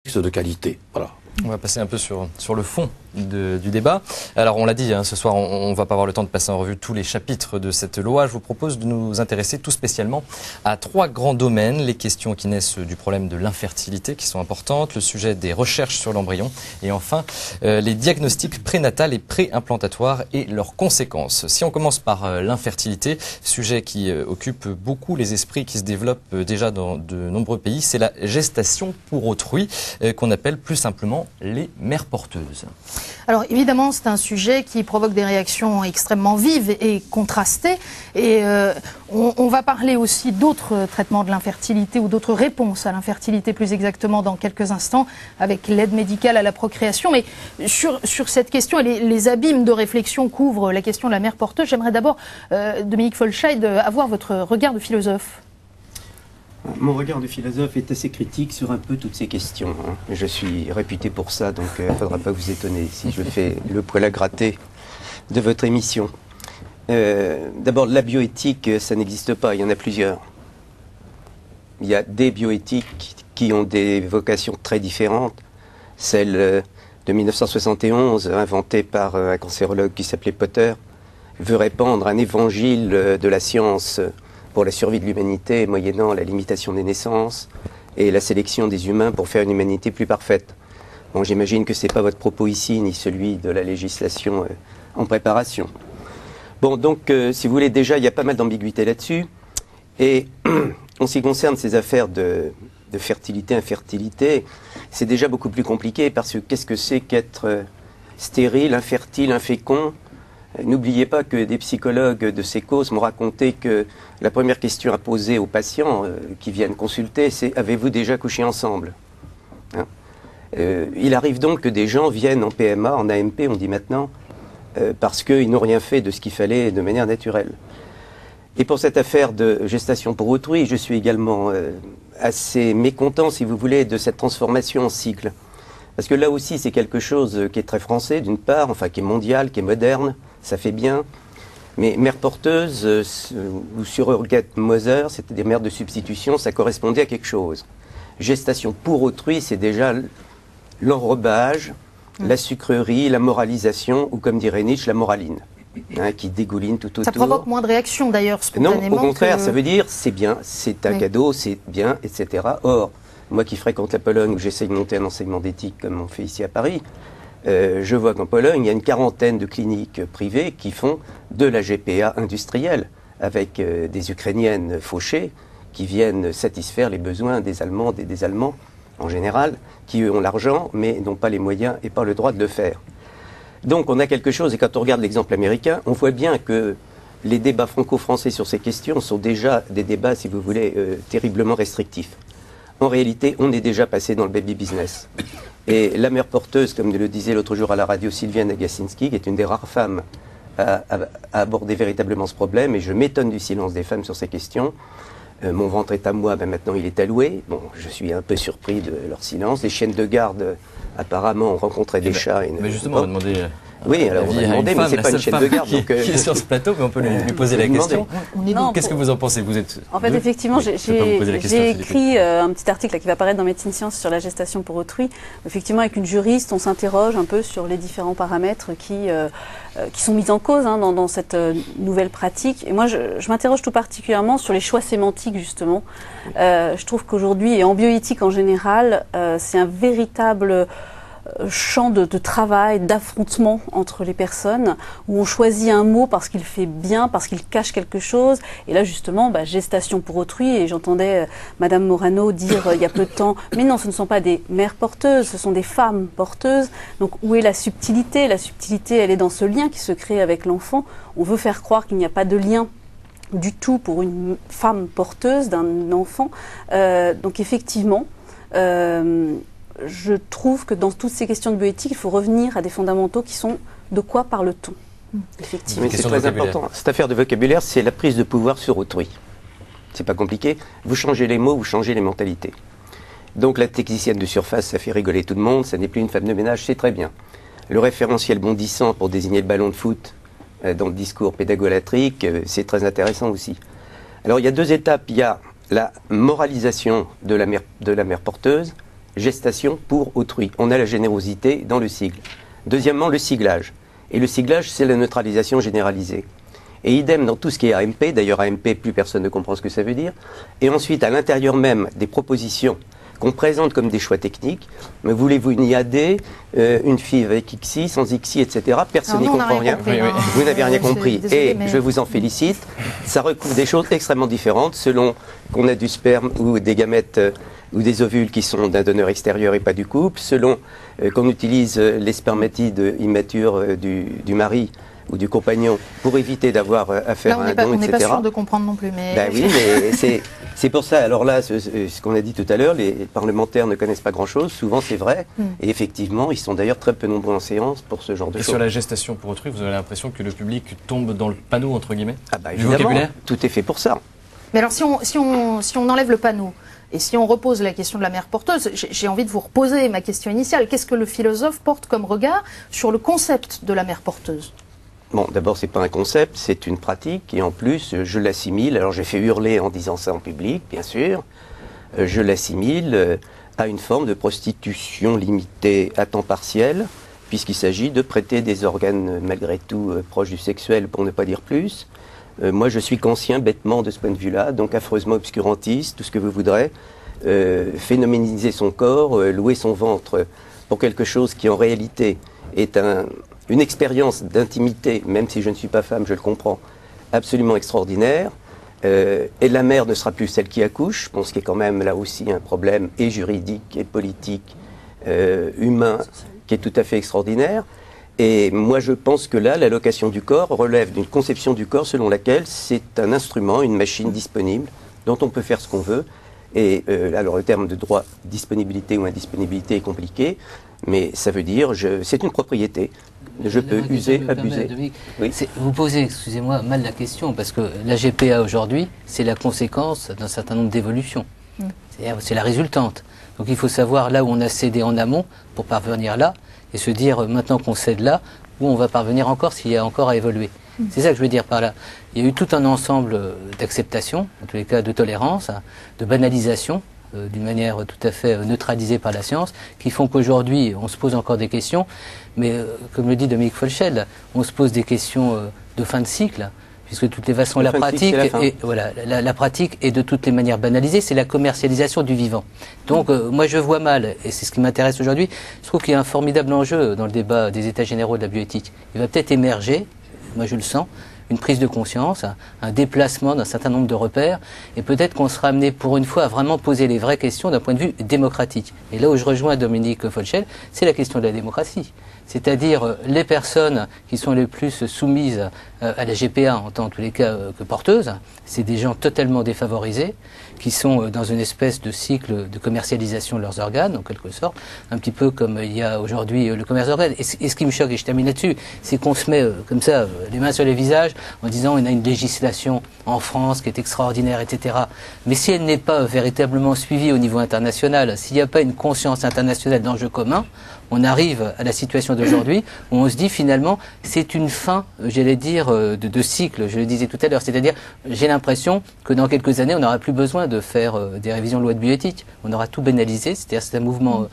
de qualité. Voilà. On va passer un peu sur le fond du débat. Alors on l'a dit, ce soir on ne va pas avoir le temps de passer en revue tous les chapitres de cette loi. Je vous propose de nous intéresser tout spécialement à trois grands domaines. Les questions qui naissent du problème de l'infertilité qui sont importantes, le sujet des recherches sur l'embryon et enfin les diagnostics prénatals et préimplantatoires et leurs conséquences. Si on commence par l'infertilité, sujet qui occupe beaucoup les esprits, qui se développe déjà dans de nombreux pays, c'est la gestation pour autrui qu'on appelle plus simplement les mères porteuses. Alors évidemment, c'est un sujet qui provoque des réactions extrêmement vives et contrastées. Et on va parler aussi d'autres traitements de l'infertilité ou d'autres réponses à l'infertilité plus exactement dans quelques instants avec l'aide médicale à la procréation. Mais sur cette question et les abîmes de réflexion qu'ouvre la question de la mère porteuse, j'aimerais d'abord, Dominique Folscheid, avoir votre regard de philosophe. Mon regard de philosophe est assez critique sur un peu toutes ces questions. Je suis réputé pour ça, donc il ne faudra pas vous étonner si je fais le poil à gratter de votre émission. D'abord, la bioéthique, ça n'existe pas, il y en a plusieurs. Il y a des bioéthiques qui ont des vocations très différentes. Celle de 1971, inventée par un cancérologue qui s'appelait Potter, veut répandre un évangile de la science pour la survie de l'humanité, moyennant la limitation des naissances et la sélection des humains pour faire une humanité plus parfaite. Bon, j'imagine que ce n'est pas votre propos ici, ni celui de la législation en préparation. Bon, donc, si vous voulez, déjà, il y a pas mal d'ambiguïté là-dessus. Et en ce qui concerne ces affaires de fertilité, infertilité, c'est déjà beaucoup plus compliqué parce que qu'est-ce que c'est qu'être stérile, infertile, infécond ? N'oubliez pas que des psychologues de ces causes m'ont raconté que la première question à poser aux patients qui viennent consulter, c'est « Avez-vous déjà couché ensemble ?» Il arrive donc que des gens viennent en PMA, en AMP, on dit maintenant, parce qu'ils n'ont rien fait de ce qu'il fallait de manière naturelle. Et pour cette affaire de gestation pour autrui, je suis également assez mécontent, si vous voulez, de cette transformation en cycle. Parce que là aussi, c'est quelque chose qui est très français, d'une part, enfin qui est mondial, qui est moderne, ça fait bien. Mais mère porteuse ou surrogate mother, c'était des mères de substitution, ça correspondait à quelque chose. Gestation pour autrui, c'est déjà l'enrobage, la sucrerie, la moralisation, ou comme dirait Nietzsche, la moraline, qui dégouline tout autour. Ça provoque moins de réactions d'ailleurs, spontanément. Non, au contraire, ça veut dire c'est bien, c'est un cadeau, c'est bien, etc. Or, moi qui fréquente la Pologne, où j'essaye de monter un enseignement d'éthique comme on fait ici à Paris, je vois qu'en Pologne, il y a une quarantaine de cliniques privées qui font de la GPA industrielle, avec des Ukrainiennes fauchées qui viennent satisfaire les besoins des Allemandes et des Allemands, en général, qui eux ont l'argent, mais n'ont pas les moyens et pas le droit de le faire. Donc on a quelque chose, et quand on regarde l'exemple américain, on voit bien que les débats franco-français sur ces questions sont déjà des débats, si vous voulez, terriblement restrictifs. En réalité, on est déjà passé dans le baby business. Et la mère porteuse, comme le disait l'autre jour à la radio Sylviane Agacinski, qui est une des rares femmes à aborder véritablement ce problème, et je m'étonne du silence des femmes sur ces questions. Mon ventre est à moi, ben maintenant il est alloué. Bon, je suis un peu surpris de leur silence. Les chiennes de garde, apparemment, ont rencontré des chats. Mais justement, on va demander... Oui, alors on va demander, mais c'est pas une chaîne de garde. Qui est sur ce plateau, mais on peut lui poser la question. Qu'est-ce que vous en pensez? Vous êtes En fait, effectivement, j'ai écrit un petit article qui va apparaître dans Médecine Science sur la gestation pour autrui. Effectivement, avec une juriste, on s'interroge un peu sur les différents paramètres qui sont mis en cause dans cette nouvelle pratique. Et moi, je m'interroge tout particulièrement sur les choix sémantiques, justement. Je trouve qu'aujourd'hui, et en bioéthique en général, c'est un véritable champ de travail, d'affrontement entre les personnes, où on choisit un mot parce qu'il fait bien, parce qu'il cache quelque chose. Et là, justement, gestation pour autrui, et j'entendais Madame Morano dire il y a peu de temps, mais non, ce ne sont pas des mères porteuses, ce sont des femmes porteuses. Donc, où est la subtilité? La subtilité, elle est dans ce lien qui se crée avec l'enfant. On veut faire croire qu'il n'y a pas de lien du tout pour une femme porteuse d'un enfant. Donc, effectivement, je trouve que dans toutes ces questions de bioéthique, il faut revenir à des fondamentaux qui sont de quoi parle-t-on? Effectivement. C'est très important. Cette affaire de vocabulaire, c'est la prise de pouvoir sur autrui. C'est pas compliqué. Vous changez les mots, vous changez les mentalités. Donc la technicienne de surface, ça fait rigoler tout le monde, ça n'est plus une femme de ménage, c'est très bien. Le référentiel bondissant pour désigner le ballon de foot dans le discours pédagogolatrique, c'est très intéressant aussi. Alors il y a deux étapes. Il y a la moralisation de la mère porteuse, gestation pour autrui. On a la générosité dans le sigle. Deuxièmement, le siglage. Et le siglage, c'est la neutralisation généralisée. Et idem dans tout ce qui est AMP, d'ailleurs AMP, plus personne ne comprend ce que ça veut dire. Et ensuite, à l'intérieur même des propositions qu'on présente comme des choix techniques, mais voulez-vous une IAD, une FIV avec XI, sans XI, etc. Personne n'y comprend rien. Compris, Vous n'avez rien compris. Désolé, et je vous en félicite. Ça recouvre des choses extrêmement différentes selon qu'on a du sperme ou des gamètes ou des ovules qui sont d'un donneur extérieur et pas du couple, selon qu'on utilise les spermatides immatures du mari ou du compagnon pour éviter d'avoir à faire un don, etc. On n'est pas sûr de comprendre non plus. Mais... Ben oui, mais c'est pour ça. Alors là, ce qu'on a dit tout à l'heure, les parlementaires ne connaissent pas grand-chose. Souvent, c'est vrai. Et effectivement, ils sont d'ailleurs très peu nombreux en séance pour ce genre de choses. Et sur la gestation pour autrui, vous avez l'impression que le public tombe dans le panneau, entre guillemets, ah bah, du vocabulaire? Tout est fait pour ça. Mais alors, si on enlève le panneau, et si on repose la question de la mère porteuse, j'ai envie de vous reposer ma question initiale. Qu'est-ce que le philosophe porte comme regard sur le concept de la mère porteuse? Bon, d'abord, c'est pas un concept, c'est une pratique, et en plus, je l'assimile. Alors, j'ai fait hurler en disant ça en public, bien sûr. Je l'assimile à une forme de prostitution limitée à temps partiel, puisqu'il s'agit de prêter des organes, malgré tout, proches du sexuel, pour ne pas dire plus. Moi, je suis conscient bêtement de ce point de vue-là, donc affreusement obscurantiste, tout ce que vous voudrez. Phénoméniser son corps, louer son ventre pour quelque chose qui, en réalité, est une expérience d'intimité, même si je ne suis pas femme, je le comprends, absolument extraordinaire. Et la mère ne sera plus celle qui accouche, bon, ce qui est quand même là aussi un problème et juridique et politique, humain, qui est tout à fait extraordinaire. Et moi je pense que là, l'allocation du corps relève d'une conception du corps selon laquelle c'est un instrument, une machine disponible, dont on peut faire ce qu'on veut. Et alors le terme de droit disponibilité ou indisponibilité est compliqué, mais ça veut dire c'est une propriété. Je peux user, abuser. Oui. Vous posez, excusez-moi, mal la question, parce que la GPA aujourd'hui, c'est la conséquence d'un certain nombre d'évolutions. C'est la résultante. Donc il faut savoir là où on a cédé en amont pour parvenir là, et se dire maintenant qu'on cède là, où on va parvenir encore s'il y a encore à évoluer. C'est ça que je veux dire par là. Il y a eu tout un ensemble d'acceptation, en tous les cas de tolérance, de banalisation, d'une manière tout à fait neutralisée par la science, qui font qu'aujourd'hui, on se pose encore des questions, mais comme le dit Dominique Folchel, on se pose des questions de fin de cycle, puisque de toutes les façons, la pratique est de toutes les manières banalisée, c'est la commercialisation du vivant. Donc moi je vois mal, et c'est ce qui m'intéresse aujourd'hui, je trouve qu'il y a un formidable enjeu dans le débat des états généraux de la bioéthique. Il va peut-être émerger, moi je le sens, une prise de conscience, un déplacement d'un certain nombre de repères, et peut-être qu'on sera amené pour une fois à vraiment poser les vraies questions d'un point de vue démocratique. Et là où je rejoins Dominique Folchel, c'est la question de la démocratie. C'est-à-dire les personnes qui sont les plus soumises à la GPA, en tous les cas que porteuses, c'est des gens totalement défavorisés, qui sont dans une espèce de cycle de commercialisation de leurs organes, en quelque sorte, un petit peu comme il y a aujourd'hui le commerce d'organes. Et ce qui me choque, et je termine là-dessus, c'est qu'on se met comme ça, les mains sur les visages, en disant on a une législation en France qui est extraordinaire, etc. Mais si elle n'est pas véritablement suivie au niveau international, s'il n'y a pas une conscience internationale d'enjeux communs, on arrive à la situation d'aujourd'hui où on se dit finalement c'est une fin, j'allais dire, de cycle, je le disais tout à l'heure. C'est-à-dire, j'ai l'impression que dans quelques années, on n'aura plus besoin de faire des révisions de loi de bioéthique. On aura tout banalisé, c'est-à-dire c'est un mouvement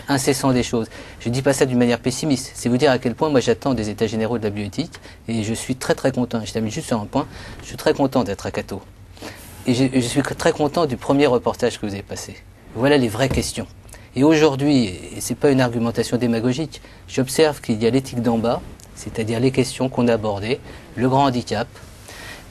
incessant des choses. Je ne dis pas ça d'une manière pessimiste, c'est vous dire à quel point moi j'attends des états généraux de la bioéthique et je suis très très content, je termine juste sur un point, je suis très content d'être à Cateau. Et je suis très content du premier reportage que vous avez passé. Voilà les vraies questions. Et aujourd'hui, et ce n'est pas une argumentation démagogique, j'observe qu'il y a l'éthique d'en bas, c'est-à-dire les questions qu'on a abordées, le grand handicap,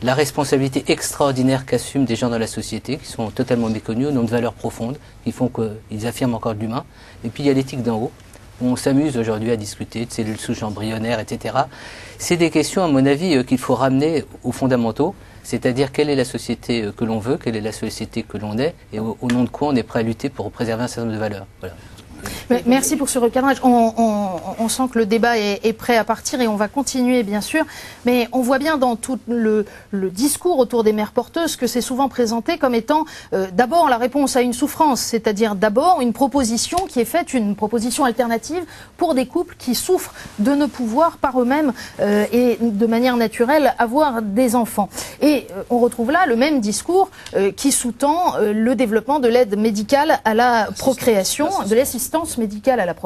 la responsabilité extraordinaire qu'assument des gens dans la société, qui sont totalement méconnus au nom de valeurs profondes, qui font qu'ils affirment encore de l'humain. Et puis il y a l'éthique d'en haut, où on s'amuse aujourd'hui à discuter de cellules souches embryonnaires, etc. C'est des questions, à mon avis, qu'il faut ramener aux fondamentaux, c'est-à-dire quelle est la société que l'on veut, quelle est la société que l'on est, et au nom de quoi on est prêt à lutter pour préserver un certain nombre de valeurs. Voilà. Merci pour ce recadrage. On sent que le débat est prêt à partir et on va continuer, bien sûr. Mais on voit bien dans tout le discours autour des mères porteuses que c'est souvent présenté comme étant d'abord la réponse à une souffrance, c'est-à-dire d'abord une proposition qui est faite, une proposition alternative pour des couples qui souffrent de ne pouvoir par eux-mêmes et de manière naturelle avoir des enfants. Et on retrouve là le même discours qui sous-tend le développement de l'aide médicale à la procréation, de l'assistance médicale à la procréation.